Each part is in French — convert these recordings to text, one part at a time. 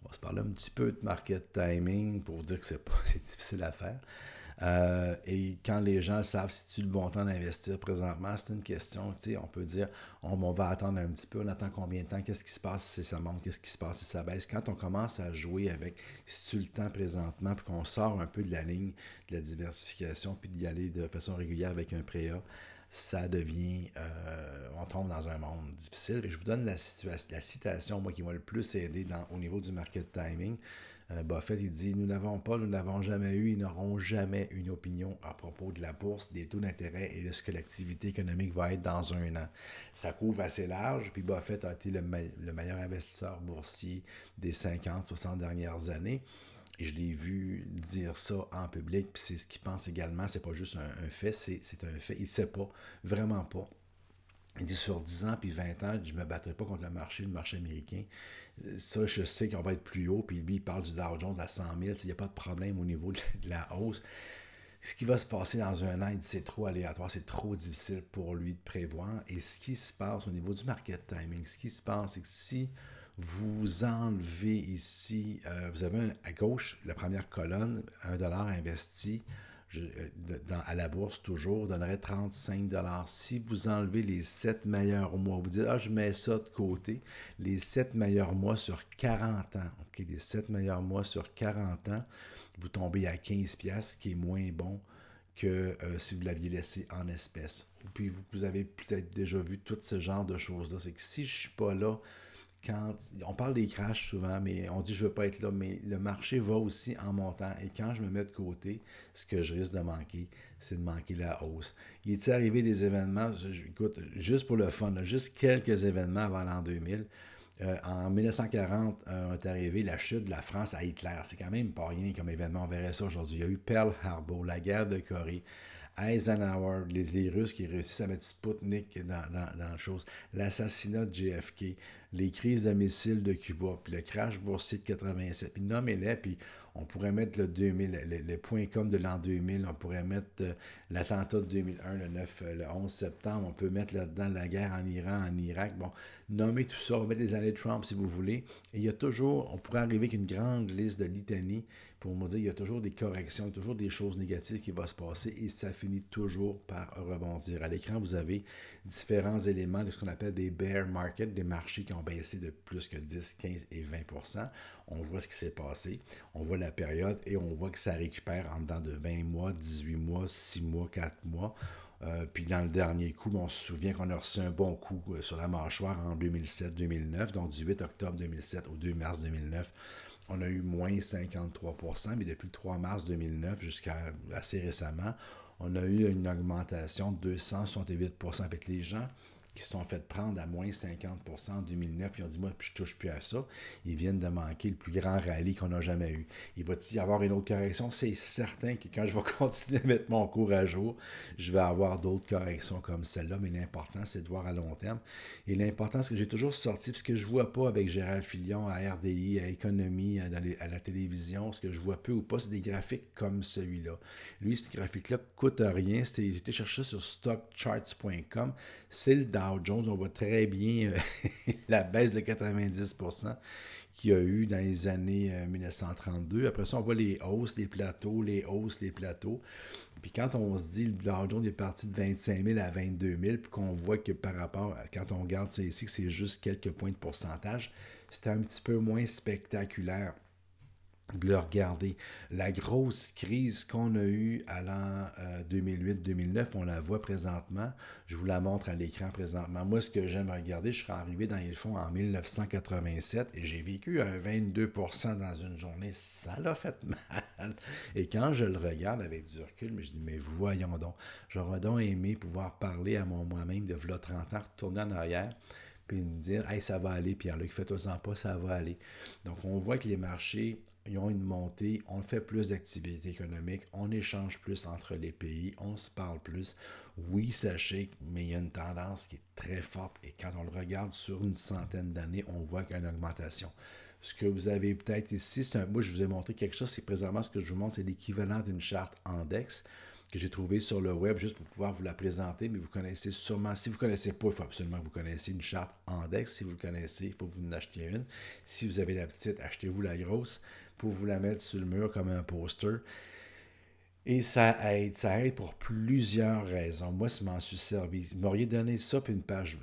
On va se parler un petit peu de market timing pour vous dire que c'est difficile à faire. Et quand les gens savent si tu le bon temps d'investir présentement, c'est une question, tu sais, on peut dire, on va attendre un petit peu, on attend combien de temps, qu'est-ce qui se passe si ça monte, qu'est-ce qui se passe si ça baisse. Quand on commence à jouer avec, si tu le temps présentement, puis qu'on sort un peu de la ligne de la diversification, puis d'y aller de façon régulière avec un préa, ça devient, on tombe dans un monde difficile. Et je vous donne la citation, moi, qui m'a le plus aidé au niveau du market timing. Buffett, il dit, nous n'avons pas, nous n'avons jamais eu, ils n'auront jamais une opinion à propos de la bourse, des taux d'intérêt et de ce que l'activité économique va être dans un an. Ça couvre assez large, puis Buffett a été le meilleur investisseur boursier des 50, 60 dernières années. Et je l'ai vu dire ça en public, puis c'est ce qu'il pense également. C'est pas juste un fait, c'est un fait. Il ne sait pas, vraiment pas. Il dit sur 10 ans puis 20 ans, je ne me battrai pas contre le marché américain. Ça, je sais qu'on va être plus haut. Puis lui, il parle du Dow Jones à 100 000. Il n'y a pas de problème au niveau de la hausse. Ce qui va se passer dans un an, il dit c'est trop aléatoire, c'est trop difficile pour lui de prévoir. Et ce qui se passe au niveau du market timing, ce qui se passe, c'est que si vous enlevez ici, vous avez à gauche, la première colonne, 1$ investi à la bourse toujours, donnerait 35$. Si vous enlevez les 7 meilleurs mois, vous dites, ah, je mets ça de côté, les 7 meilleurs mois sur 40 ans, ok, les 7 meilleurs mois sur 40 ans, vous tombez à 15$, qui est moins bon que si vous l'aviez laissé en espèces. Puis vous avez peut-être déjà vu tout ce genre de choses-là. C'est que si je ne suis pas là, quand on parle des crashs souvent, mais on dit je ne veux pas être là, mais le marché va aussi en montant. Et quand je me mets de côté, ce que je risque de manquer, c'est de manquer la hausse. Il est arrivé des événements, écoute, juste pour le fun, là, juste quelques événements avant l'an 2000. En 1940, est arrivé la chute de la France à Hitler. C'est quand même pas rien comme événement. On verrait ça aujourd'hui. Il y a eu Pearl Harbor, la guerre de Corée, Eisenhower, les Russes qui réussissent à mettre Sputnik dans la chose, l'assassinat de JFK, les crises de missiles de Cuba, puis le crash boursier de 87. Puis nommez-les, puis on pourrait mettre le 2000, le point com de l'an 2000, on pourrait mettre l'attentat de 2001, le 11 septembre, on peut mettre là-dedans la guerre en Iran, en Irak. Bon, nommer tout ça, on va mettre les années de Trump si vous voulez. Et il y a toujours, on pourrait arriver avec une grande liste de litanie pour me dire, il y a toujours des corrections, toujours des choses négatives qui vont se passer et ça finit toujours par rebondir. À l'écran, vous avez différents éléments de ce qu'on appelle des bear markets, des marchés qui ont baissé de plus que 10, 15 et 20%. On voit ce qui s'est passé, on voit la période et on voit que ça récupère en dedans de 20 mois, 18 mois, 6 mois, 4 mois. Puis dans le dernier coup, on se souvient qu'on a reçu un bon coup sur la mâchoire en 2007-2009, donc du 8 octobre 2007 au 2 mars 2009. On a eu moins 53%, mais depuis le 3 mars 2009 jusqu'à assez récemment, on a eu une augmentation de 268% avec les gens qui se sont fait prendre à moins 50% en 2009. Ils ont dit, moi, je ne touche plus à ça. Ils viennent de manquer le plus grand rallye qu'on a jamais eu. Il va y avoir une autre correction? C'est certain que quand je vais continuer à mettre mon cours à jour, je vais avoir d'autres corrections comme celle-là, mais l'important, c'est de voir à long terme. Et l'important, c'est que j'ai toujours sorti, parce que je ne vois pas avec Gérald Filion, à RDI, à Économie, à la télévision, ce que je vois peu ou pas, c'est des graphiques comme celui-là. Lui, ce graphique-là ne coûte rien. J'ai été chercher sur stockcharts.com. C'est le Dow Jones. On voit très bien la baisse de 90% qu'il y a eu dans les années 1932. Après ça, on voit les hausses, les plateaux, les hausses, les plateaux. Puis quand on se dit le Dow Jones est parti de 25 000 à 22 000, puis qu'on voit que par rapport à quand on regarde ça ici, que c'est juste quelques points de pourcentage, c'est un petit peu moins spectaculaire de le regarder. La grosse crise qu'on a eue à l'an 2008-2009, on la voit présentement. Je vous la montre à l'écran présentement. Moi, ce que j'aime regarder, je suis arrivé dans les fonds en 1987 et j'ai vécu un 22% dans une journée. Ça l'a fait mal. Et quand je le regarde avec du recul, je dis, mais voyons donc, j'aurais donc aimé pouvoir parler à moi-même de v'là 30 ans, retourner en arrière, puis me dire, hey, ça va aller, Pierre-Luc, fais-toi-en pas, ça va aller. Donc, on voit que les marchés, ils ont une montée, on fait plus d'activités économiques, on échange plus entre les pays, on se parle plus. Oui, ça shake, mais il y a une tendance qui est très forte et quand on le regarde sur une centaine d'années, on voit qu'il y a une augmentation. Ce que vous avez peut-être ici, moi je vous ai montré quelque chose, c'est présentement ce que je vous montre, c'est l'équivalent d'une charte Index. que j'ai trouvée sur le web juste pour pouvoir vous la présenter, mais vous connaissez sûrement, si vous ne connaissez pas, il faut absolument que vous connaissiez une charte Andex. Si vous le connaissez, il faut que vous en achetiez une. Si vous avez la petite, achetez-vous la grosse pour vous la mettre sur le mur comme un poster. Et ça aide pour plusieurs raisons. Moi, ça m'en suis servi. Vous m'auriez donné ça, puis une page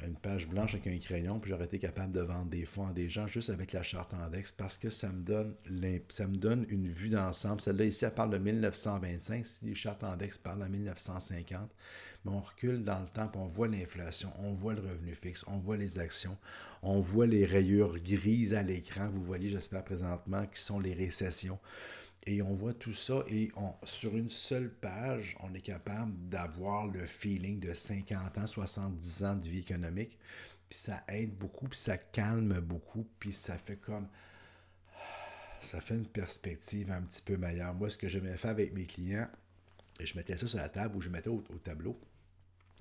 blanche avec un crayon, puis j'aurais été capable de vendre des fonds à des gens juste avec la charte Andex, parce que ça me donne une vue d'ensemble. Celle-là ici, elle parle de 1925, si les chartes Andex parlent de 1950. Mais on recule dans le temps, puis on voit l'inflation, on voit le revenu fixe, on voit les actions, on voit les rayures grises à l'écran, vous voyez, j'espère présentement, qui sont les récessions. Et on voit tout ça et sur une seule page, on est capable d'avoir le feeling de 50 ans, 70 ans de vie économique. Puis ça aide beaucoup, puis ça calme beaucoup, puis ça fait une perspective un petit peu meilleure. Moi, ce que j'aimais faire avec mes clients, et je mettais ça sur la table ou je mettais au tableau,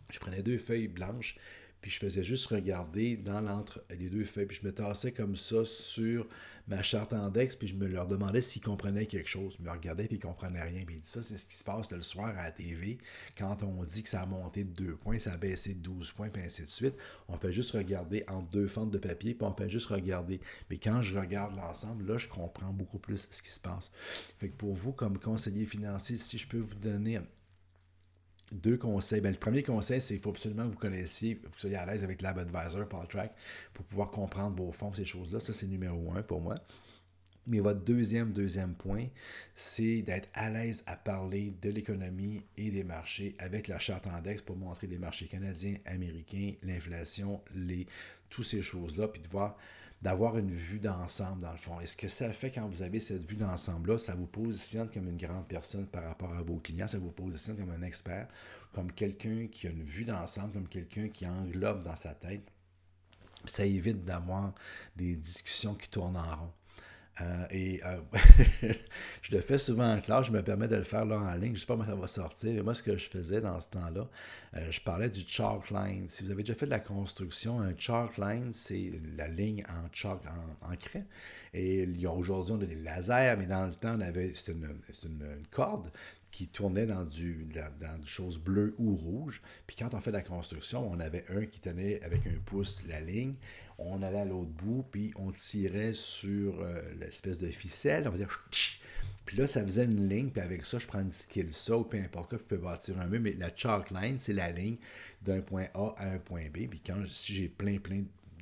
je prenais 2 feuilles blanches, puis je faisais juste regarder dans l'entre les 2 feuilles, puis je me tassais comme ça sur ma charte Andex, puis je me leur demandais s'ils comprenaient quelque chose. Ils me regardaient, puis ils ne comprenaient rien. Puis ils disaient, ça, c'est ce qui se passe le soir à la TV, quand on dit que ça a monté de 2 points, ça a baissé de 12 points, puis ainsi de suite. On fait juste regarder entre 2 fentes de papier, puis on fait juste regarder. Mais quand je regarde l'ensemble, là, je comprends beaucoup plus ce qui se passe. Fait que pour vous, comme conseiller financier, si je peux vous donner 2 conseils. Le premier conseil, c'est qu'il faut absolument que vous connaissiez, que vous soyez à l'aise avec LabAdvisor, PaulTrack, pour pouvoir comprendre vos fonds, ces choses-là. Ça, c'est numéro 1 pour moi. Mais votre deuxième point, c'est d'être à l'aise à parler de l'économie et des marchés avec la charte Andex pour montrer les marchés canadiens, américains, l'inflation, toutes ces choses-là, puis d'avoir une vue d'ensemble dans le fond. Et ce que ça fait quand vous avez cette vue d'ensemble-là, ça vous positionne comme une grande personne par rapport à vos clients, ça vous positionne comme un expert, comme quelqu'un qui a une vue d'ensemble, comme quelqu'un qui englobe dans sa tête. Ça évite d'avoir des discussions qui tournent en rond. Je le fais souvent en classe, je me permets de le faire là en ligne, je ne sais pas comment ça va sortir, mais moi ce que je faisais dans ce temps-là, je parlais du chalk line. Si vous avez déjà fait de la construction, un chalk line, c'est la ligne en chalk, en craie. Et aujourd'hui, on a des lasers, mais dans le temps, c'était une corde qui tournait dans des choses bleues ou rouges. Puis quand on fait de la construction, on avait un qui tenait avec un pouce la ligne. On allait à l'autre bout, puis on tirait sur l'espèce de ficelle. On va dire puis là, ça faisait une ligne, puis avec ça, je prends une skill ça, ou peu importe quoi, puis je peux bâtir un mur. Mais la chalk line, c'est la ligne d'un point A à un point B. Puis si j'ai plein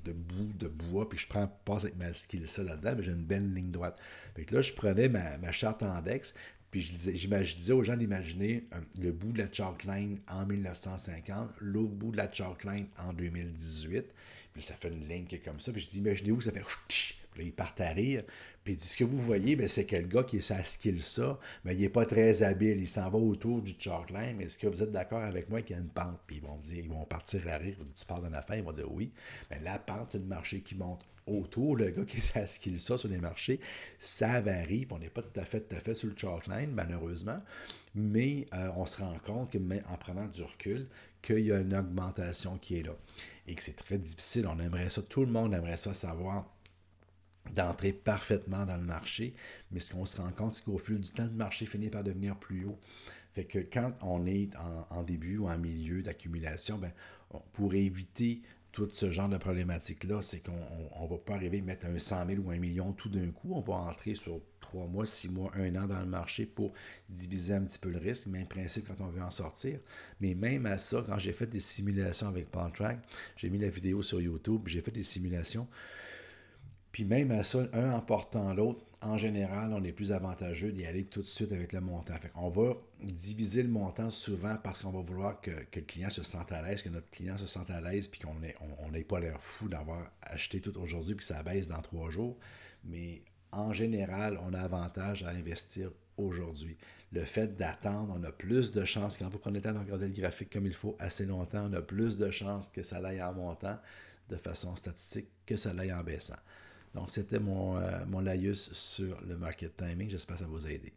de bois, puis je passe avec ma skill ça là-dedans, ben j'ai une belle ligne droite. Fait que là, je prenais ma charte Andex, puis je disais aux gens d'imaginer le bout de la chalk line en 1950, l'autre bout de la chalk line en 2018. Puis ça fait une ligne qui est comme ça. Puis je dis, imaginez-vous que ça fait... Puis là, ils partent à rire. Puis ce que vous voyez, ben, c'est que le gars qui est sa skill ça, ben, il n'est pas très habile. Il s'en va autour du chalk line. Mais est-ce que vous êtes d'accord avec moi qu'il y a une pente? Puis ils vont partir à rire. Tu parles d'une affaire, ils vont dire oui. Mais la pente, c'est le marché qui monte autour. Le gars qui est sa skill ça sur les marchés, ça varie. Puis on n'est pas tout à fait sur le chalk line, malheureusement. Mais on se rend compte que, même en prenant du recul, qu'il y a une augmentation qui est là. Et que c'est très difficile. On aimerait ça. Tout le monde aimerait ça savoir d'entrer parfaitement dans le marché, mais ce qu'on se rend compte, c'est qu'au fil du temps, le marché finit par devenir plus haut. Fait que quand on est en début ou en milieu d'accumulation, ben, pour éviter tout ce genre de problématique-là, c'est qu'on ne va pas arriver à mettre un 100 000 ou 1 million tout d'un coup. On va entrer sur 3 mois, 6 mois, 1 an dans le marché pour diviser un petit peu le risque. Même principe quand on veut en sortir. Mais même à ça, quand j'ai fait des simulations avec PaulTrack, j'ai mis la vidéo sur YouTube, j'ai fait des simulations. Puis même à ça, un en portant l'autre, en général, on est plus avantageux d'y aller tout de suite avec le montant. Fait qu'on va diviser le montant souvent parce qu'on va vouloir que le client se sente à l'aise, que notre client se sente à l'aise, puis qu'on n'ait pas l'air fou d'avoir acheté tout aujourd'hui, puis que ça baisse dans 3 jours. Mais en général, on a avantage à investir aujourd'hui. Le fait d'attendre, on a plus de chances, quand vous prenez le temps de regarder le graphique comme il faut assez longtemps, on a plus de chances que ça aille en montant de façon statistique que ça aille en baissant. Donc, c'était mon laïus sur le market timing. J'espère que ça vous a aidé.